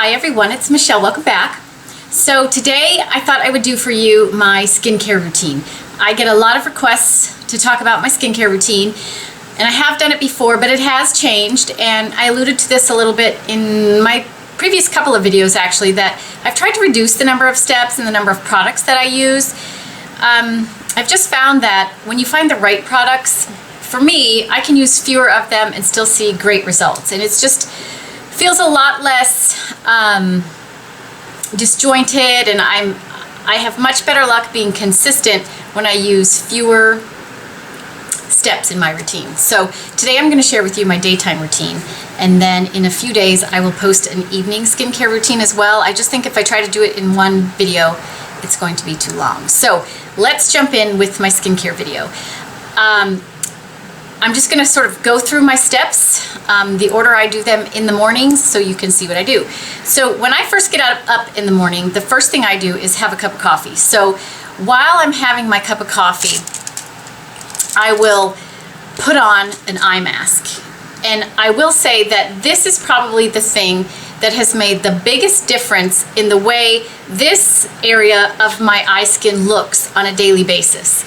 Hi everyone, it's Michelle. Welcome back. So today I thought I would do for you my skincare routine. I get a lot of requests to talk about my skincare routine, and I have done it before, but it has changed, and I alluded to this a little bit in my previous couple of videos actually, that I've tried to reduce the number of steps and the number of products that I use. I've just found that when you find the right products, for me, I can use fewer of them and still see great results, and it's just feels a lot less disjointed, and I have much better luck being consistent when I use fewer steps in my routine. So today I'm going to share with you my daytime routine, and then in a few days I will post an evening skincare routine as well. I just think if I try to do it in one video, it's going to be too long. So let's jump in with my skincare video. I'm just going to sort of go through my steps, the order I do them in the mornings, so you can see what I do. So when I first get up in the morning, the first thing I do is have a cup of coffee. So while I'm having my cup of coffee, I will put on an eye mask. And I will say that this is probably the thing that has made the biggest difference in the way this area of my eye skin looks on a daily basis.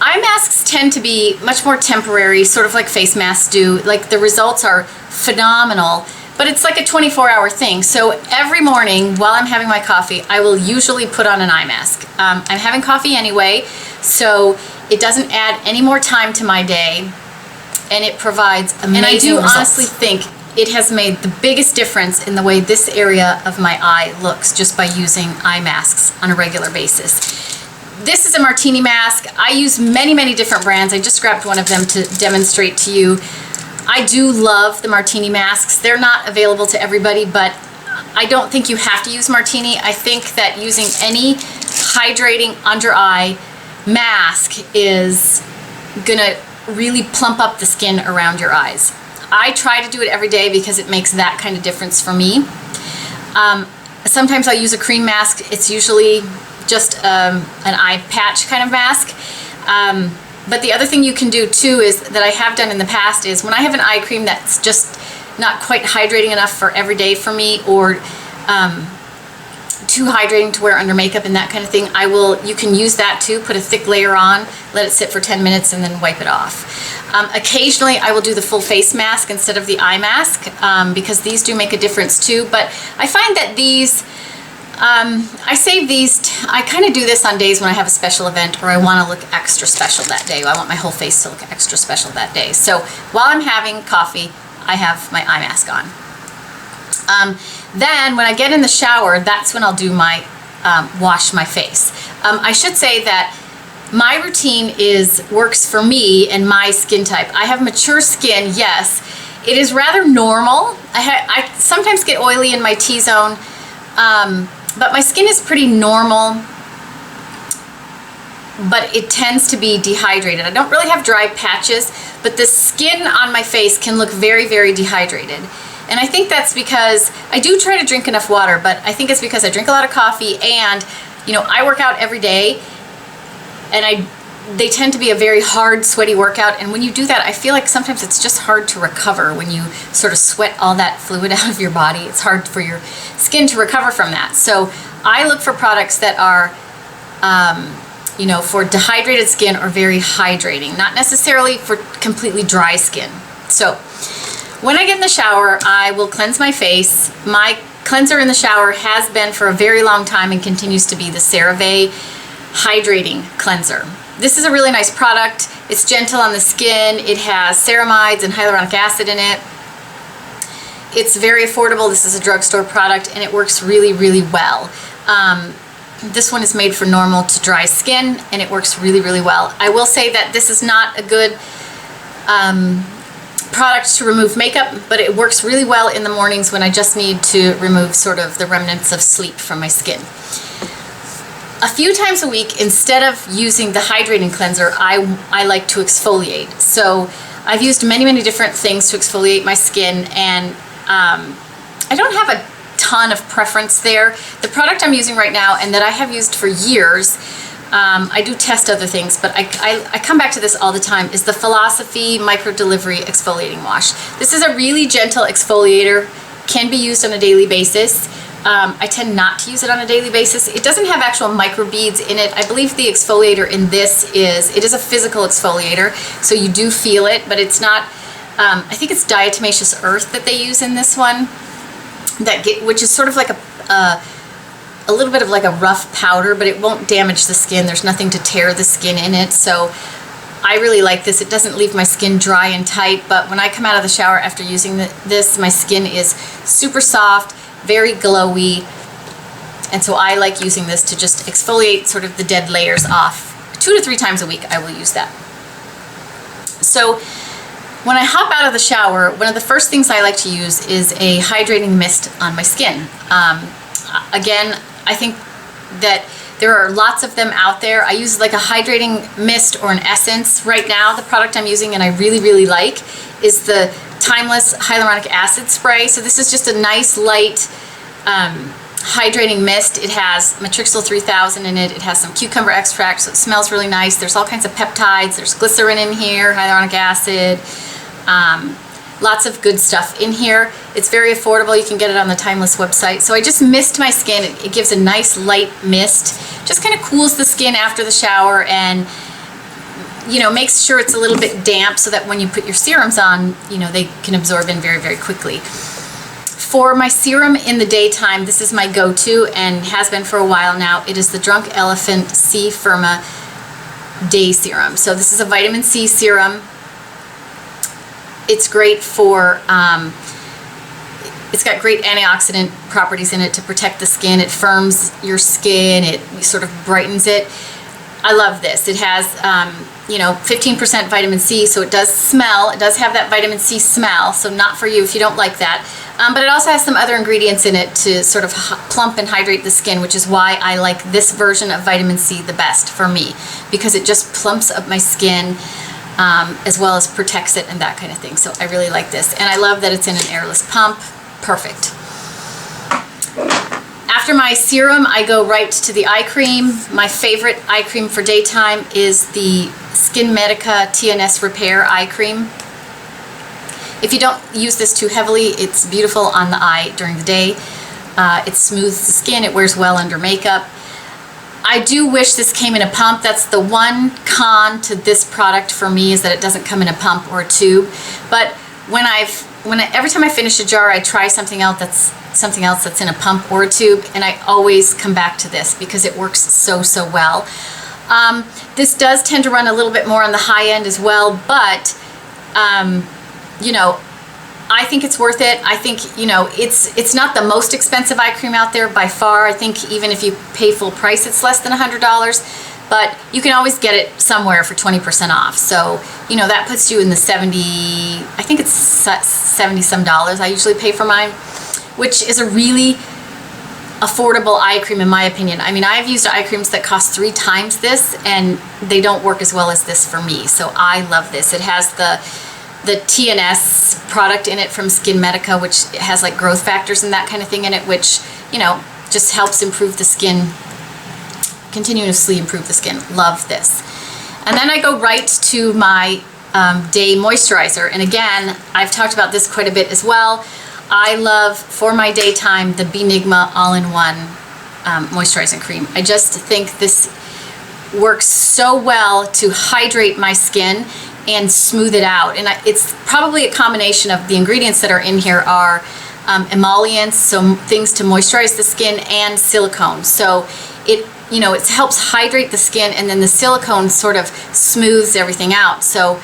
Eye masks tend to be much more temporary, sort of like face masks do. Like, the results are phenomenal, but it's like a 24-hour thing. So every morning while I'm having my coffee, I will usually put on an eye mask. I'm having coffee anyway, so it doesn't add any more time to my day, and it provides amazing results. And I do honestly think it has made the biggest difference in the way this area of my eye looks just by using eye masks on a regular basis. This is a martini mask. I use many, many different brands. I just grabbed one of them to demonstrate to you. I do love the martini masks. They're not available to everybody, but I don't think you have to use martini. I think that using any hydrating under eye mask is gonna really plump up the skin around your eyes. I try to do it every day because it makes that kind of difference for me. Sometimes I'll use a cream mask. It's usually just an eye patch kind of mask. But the other thing you can do too is, that I have done in the past, is when I have an eye cream that's just not quite hydrating enough for every day for me, or too hydrating to wear under makeup and that kind of thing, you can use that too. Put a thick layer on, let it sit for 10 minutes, and then wipe it off. Occasionally I will do the full face mask instead of the eye mask, because these do make a difference too. But I find that these, I save these, I kind of do this on days when I have a special event, or I want to look extra special that day. I want my whole face to look extra special that day. So while I'm having coffee, I have my eye mask on. Then when I get in the shower, that's when I'll do my wash my face. I should say that my routine works for me and my skin type. I have mature skin, yes. It is rather normal. I sometimes get oily in my T-zone, but my skin is pretty normal, but it tends to be dehydrated. I don't really have dry patches, but the skin on my face can look very, very dehydrated. And I think that's because I do try to drink enough water, but I think it's because I drink a lot of coffee, and I work out every day, and they tend to be a very hard, sweaty workout. And when you do that, I feel like sometimes it's just hard to recover when you sort of sweat all that fluid out of your body. It's hard for your skin to recover from that. So I look for products that are, for dehydrated skin or very hydrating, not necessarily for completely dry skin. So when I get in the shower, I will cleanse my face. My cleanser in the shower has been for a very long time and continues to be the CeraVe Hydrating Cleanser. This is a really nice product. It's gentle on the skin. It has ceramides and hyaluronic acid in it. It's very affordable. This is a drugstore product, and it works really, really well. This one is made for normal to dry skin, and it works really, really well. I will say that this is not a good product to remove makeup, but it works really well in the mornings when I just need to remove sort of the remnants of sleep from my skin. A few times a week, instead of using the hydrating cleanser, I like to exfoliate. So I've used many, many different things to exfoliate my skin, and I don't have a ton of preference there. The product I'm using right now, and that I have used for years, I do test other things, but I come back to this all the time, is the Philosophy Micro Delivery Exfoliating Wash. This is a really gentle exfoliator. can be used on a daily basis. I tend not to use it on a daily basis. It doesn't have actual microbeads in it. I believe the exfoliator in this is a physical exfoliator, so you do feel it, but it's not, I think it's diatomaceous earth that they use in this one, which is sort of like a little bit of like a rough powder, but it won't damage the skin. There's nothing to tear the skin in it, so I really like this. It doesn't leave my skin dry and tight, but when I come out of the shower after using this, my skin is super soft, very glowy, and so I like using this to just exfoliate sort of the dead layers off. 2 to 3 times a week I will use that. So when I hop out of the shower, one of the first things I like to use is a hydrating mist on my skin. Again, I think that there are lots of them out there. I use like a hydrating mist or an essence. Right now, the product I'm using and I really, really like is the Timeless Hyaluronic Acid Spray. So this is just a nice, light, hydrating mist. It has Matrixyl 3000 in it. It has some cucumber extract, so it smells really nice. There's all kinds of peptides. There's glycerin in here, hyaluronic acid, lots of good stuff in here. It's very affordable. You can get it on the Timeless website. So I just mist my skin. It gives a nice light mist. Just kind of cools the skin after the shower and, you know, makes sure it's a little bit damp so that when you put your serums on, you know, they can absorb in very, very quickly. For my serum in the daytime, this is my go-to and has been for a while now. It is the Drunk Elephant C Firma Day Serum. So this is a vitamin C serum. It's great for, it's got great antioxidant properties in it to protect the skin. It firms your skin. It sort of brightens it. I love this. It has, you know, 15% vitamin C, so it does smell. It does have that vitamin C smell, so not for you if you don't like that. But it also has some other ingredients in it to sort of plump and hydrate the skin, which is why I like this version of vitamin C the best for me, because it just plumps up my skin as well as protects it and that kind of thing. So I really like this. And I love that it's in an airless pump. Perfect. After my serum, I go right to the eye cream. My favorite eye cream for daytime is the Skin Medica TNS Repair Eye Cream. If you don't use this too heavily, it's beautiful on the eye during the day. It smooths the skin. It wears well under makeup. I do wish this came in a pump. That's the one con to this product for me, is that it doesn't come in a pump or a tube. But every time I finish a jar, I try something else that's in a pump or a tube, and I always come back to this because it works so, so well. This does tend to run a little bit more on the high end as well, but you know, I think it's worth it. I think, you know, it's not the most expensive eye cream out there by far. I think even if you pay full price, it's less than $100, but you can always get it somewhere for 20% off. So, you know, that puts you in the 70, I think it's 70 some dollars I usually pay for mine, which is a really affordable eye cream in my opinion. I mean, I've used eye creams that cost 3 times this and they don't work as well as this for me. So I love this. It has the TNS product in it from Skin Medica, which has like growth factors and that kind of thing in it, which, you know, just helps improve the skin, continuously improve the skin. Love this. And then I go right to my day moisturizer. And again, I've talked about this quite a bit as well. I love, for my daytime, the Benigma All-in-One moisturizing cream. I just think this works so well to hydrate my skin and smooth it out. And it's probably a combination of the ingredients that are in here are emollients, so things to moisturize the skin, and silicone. So it, you know, it helps hydrate the skin, and then the silicone sort of smooths everything out. So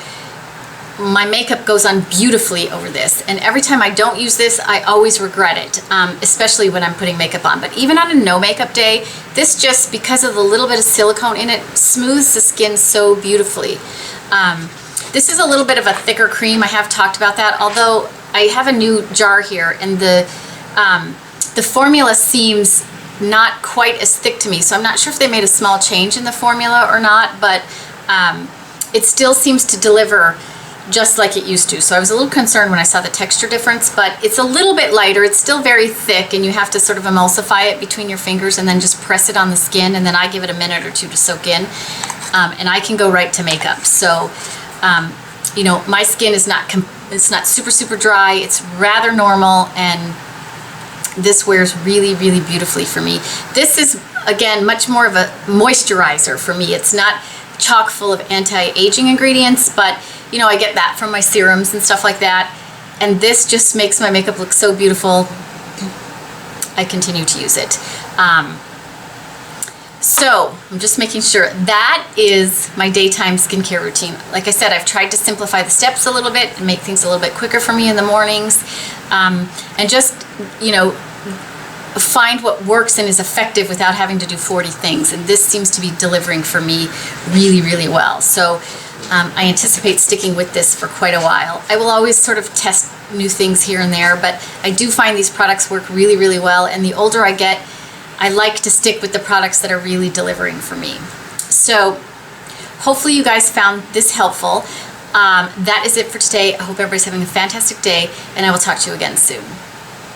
my makeup goes on beautifully over this, and every time I don't use this, I always regret it, especially when I'm putting makeup on. But even on a no makeup day, this just, because of the little bit of silicone in it, smooths the skin so beautifully. This is a little bit of a thicker cream. I have talked about that, although I have a new jar here, and the formula seems not quite as thick to me, so I'm not sure if they made a small change in the formula or not, but it still seems to deliver just like it used to. So I was a little concerned when I saw the texture difference, but it's a little bit lighter. It's still very thick, and you have to sort of emulsify it between your fingers and then just press it on the skin, and then I give it a minute or two to soak in, and I can go right to makeup. So you know, my skin is not, it's not super, super dry. It's rather normal, and this wears really, really beautifully for me. This is, again, much more of a moisturizer for me. It's not chock full of anti-aging ingredients, but you know, I get that from my serums and stuff like that. And this just makes my makeup look so beautiful. I continue to use it. So I'm just making sure that is my daytime skincare routine. Like I said, I've tried to simplify the steps a little bit and make things a little bit quicker for me in the mornings, and just, you know, find what works and is effective without having to do 40 things. And this seems to be delivering for me really, really well. So I anticipate sticking with this for quite a while. I will always sort of test new things here and there, but I do find these products work really, really well. And the older I get, I like to stick with the products that are really delivering for me. So hopefully you guys found this helpful. That is it for today. I hope everybody's having a fantastic day, and I will talk to you again soon.